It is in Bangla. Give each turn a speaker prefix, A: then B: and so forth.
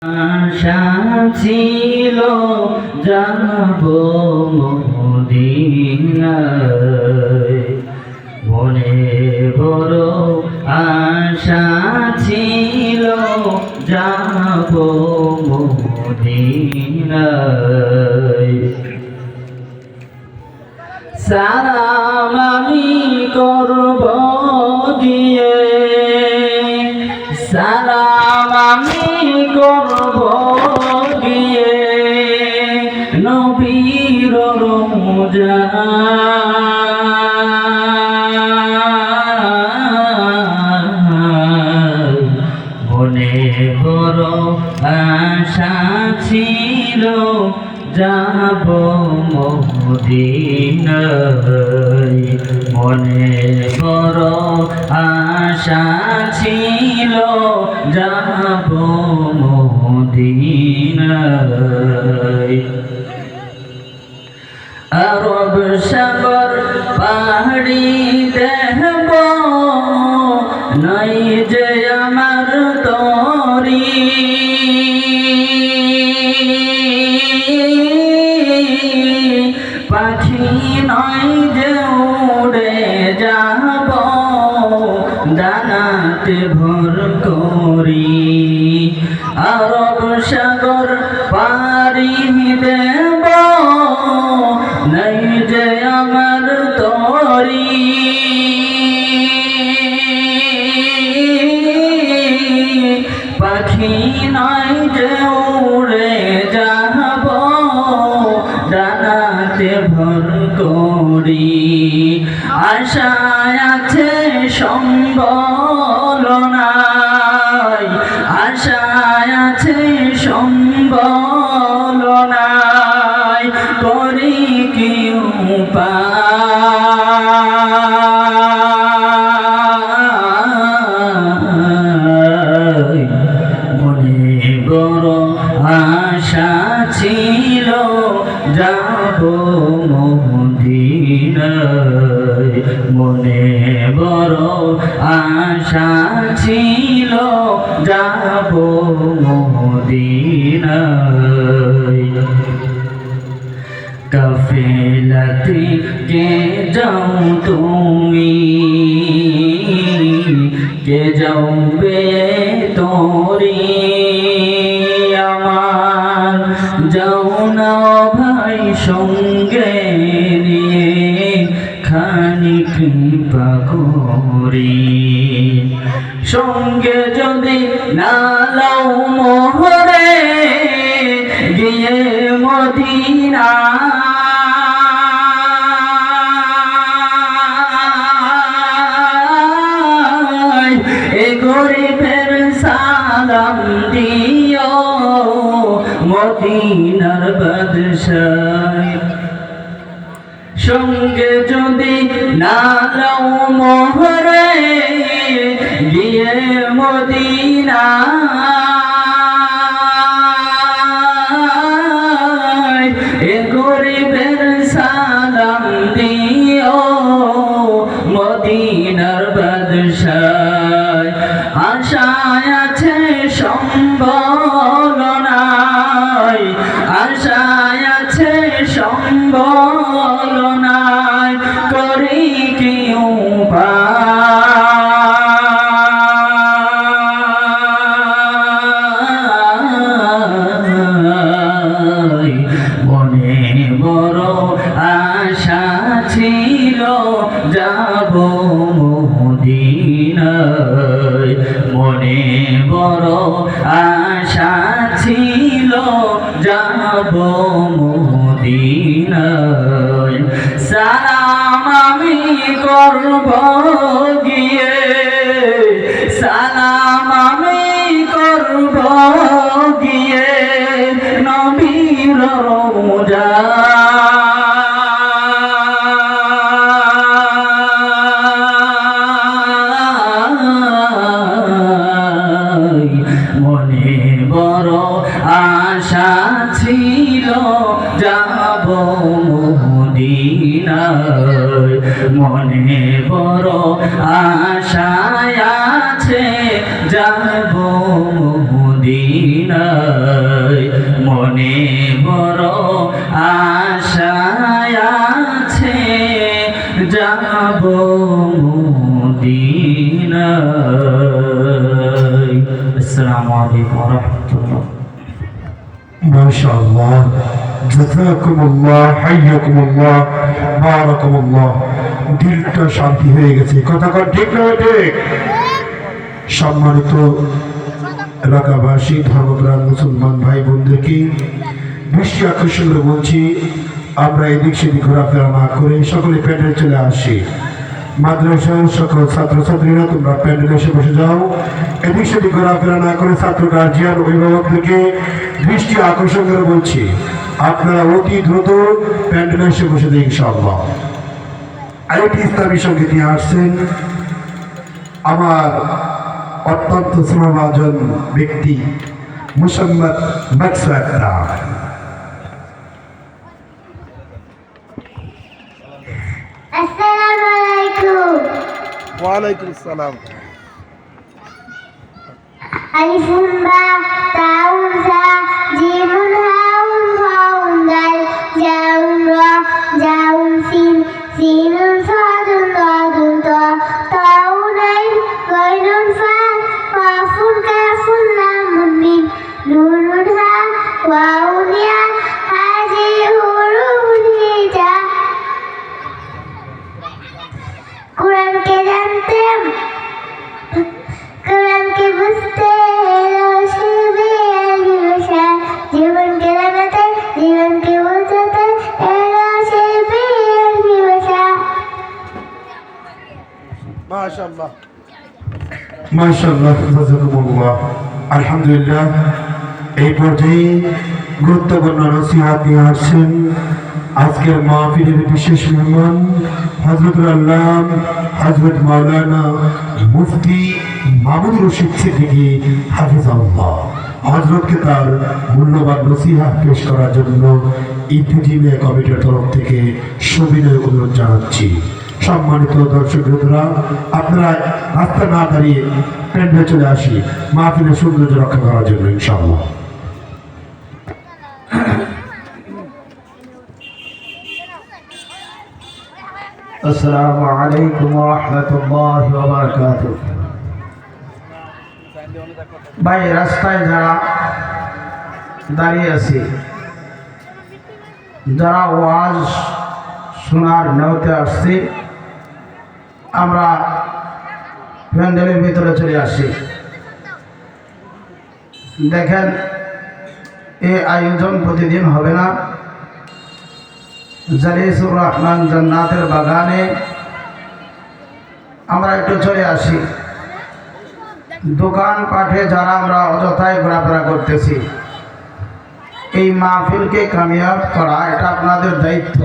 A: আশা ছিল যাব মদিনায়, মনে বড় আশা ছিল যাব মদিনায়। সালাম আমি করব গিয়ে, সালাম আমি করব গিয়ে নবীর রওজায়। মনে বড় আশা ছিল যাব মদিনায়, মনে বড় আশা ছিল যাব মদিনায়। আরব সাগর পাহাড়ি দেখব, নাই যে আমার তরি, পাখি নয় যে উড়ে যাব ডানাতে ভর করি। আরব সাগর পাড়ি দেব, নাই যে আমার তরি, পাখি নয় যে উড়ে যাব ডানাতে ভর করি। আশায় আছে সম্বল নাই, আশায় আছে সম্বল নাই, করি কি উপায়। মনে বড় আশা ছিল যাব মদিনায়, মনে বড় আশা ছিল যাব মদিনায়। কাফেলাতে কে যাও তুমি, কে যাবে তোরি আমার, যাও না ভাই সঙ্গে নিয়ে খানি কৃপা করি। সঙ্গে যদি না লাও মোহরে গিয়ে মদিনা, এ গরিবের সালাম দিও মদিনার বাদশায়। সঙ্গে যদি না লাও মোহরে গিয়ে মদিনা, এ গরিবের সালাম দিও মদিনার বাদশায়। আশায় আছে সম্বল নাই, আশায় আছে সম্বল নাই, করি কি উপায়। মনে বড় আশা ছিল যাব মদিনায়, মনে বড় আশা ছিল যাব মদিনায়। সালাম আমি করব গিয়ে, সালাম আমি করব গিয়ে নবীর রওজায়। মনে বড় আশা ছিল যাব মদিনায়, মনে বড় আশা আছে যাব মদিনায়। মদিনায় মনে বড় আশায় আছে যাব মদিনায়। আসসালামু আলাইকুম ওয়া রাহমাতুল্লাহ।
B: মাশাআল্লাহ, জাযাকুমুল্লাহ, হাইয়াকুমুল্লাহ, বারাকাতুল্লাহ। দিলটা শান্তি হয়ে গেছে। কথা কর ঠিক না ঠিক? সম্মানিত এলাকাবাসী, ধর্মপ্রাণ মুসলমান ভাই বোনদেরকে দৃষ্টি আকর্ষণ করে বলছি, আমরা এদিক সেদিক ঘোরাফেরা না করে সকলে প্যান্ডেলে চলে আসি। মাদ্রাসার সকল ছাত্রছাত্রীরা তোমরা প্যান্ডেলে এসে বসে যাও। এদিক সেদিক ঘোরাফেরা না করে ছাত্র গার্জিয়ান অভিভাবকদেরকে দৃষ্টি আকর্ষণ করে বলছি, আপনারা অতি দ্রুত প্যান্ডেলে এসে বসে দিন ইনশাআল্লাহ। আরেকটি ইসলামী সঙ্গীত নিয়ে আসছেন আমার অত্যন্ত স্নেহভাজন ব্যক্তি মুসাম্মদ মাকসুদ।
C: আসসালামু আলাইকুম।
D: ওয়ালাইকুম আসসালাম।
C: আলিফুন বা তাউন সা জিমুন হাউন ফাউন দাল জাউন রা জাউন সিন সিনুন সাদুন দাদুন তা তাউন আইন গায়রুন ফা কাফুন কাফুন লামুন মিম নুনুন হা ওয়াউন ইয়া হাজি হুরুফুল হিজা। কোরআনকে জানতে, কোরআনকে বুঝতে, রসুলবে আলিবসা, জীবনকে জানাতে, জীবনকে বোঝাতে, রসুলবে আলিবসা।
D: মাশাআল্লাহ।
B: মাশাআল্লাহ, জাযাকুমুল্লাহ। আলহামদুলিল্লাহ, এই পর্যায়ে গুরুত্বপূর্ণ নসিহত নিয়ে আসছেন আজকের মাহফিলের বিশেষ মেহমান হযরতুল আল্লাম হযরত মাওলানা মুফতি মাহমুদ রশিদ সিদ্দিকী হাফিজাহুল্লাহ। হযরতকে তার মূল্যবান নসিহত পেশ করার জন্য ইপিজিএ কমিটির তরফ থেকে সবিনয় অনুরোধ জানাচ্ছি। সম্মানিত দর্শক বন্ধুরা, আপনারা রাস্তা না দাঁড়িয়ে প্যান্ডেলে চলে আসি মাহফিলের সৌন্দর্য রক্ষা করার জন্য ইনশাআল্লাহ।
E: আসসালামু আলাইকুম ওয়া রাহমাতুল্লাহি ওয়া বারাকাতুহু। ভাই, রাস্তায় যারা দাঁড়িয়ে আছে, যারা ওয়াজ শোনার নিয়তে আসছে, আমরা প্যান্ডেলের ভিতরে চলে আসি। দেখেন, এই আয়োজন প্রতিদিন হবে না। জালিসুর রহমান জান্নাতের বাগানে আমরা একটু চলে আসি। দোকান পাঠে যারা আমরা অযথায় ঘোরাফেরা করতেছি, এই মাহফিলকে কামিয়াব করা এটা আপনাদের দায়িত্ব।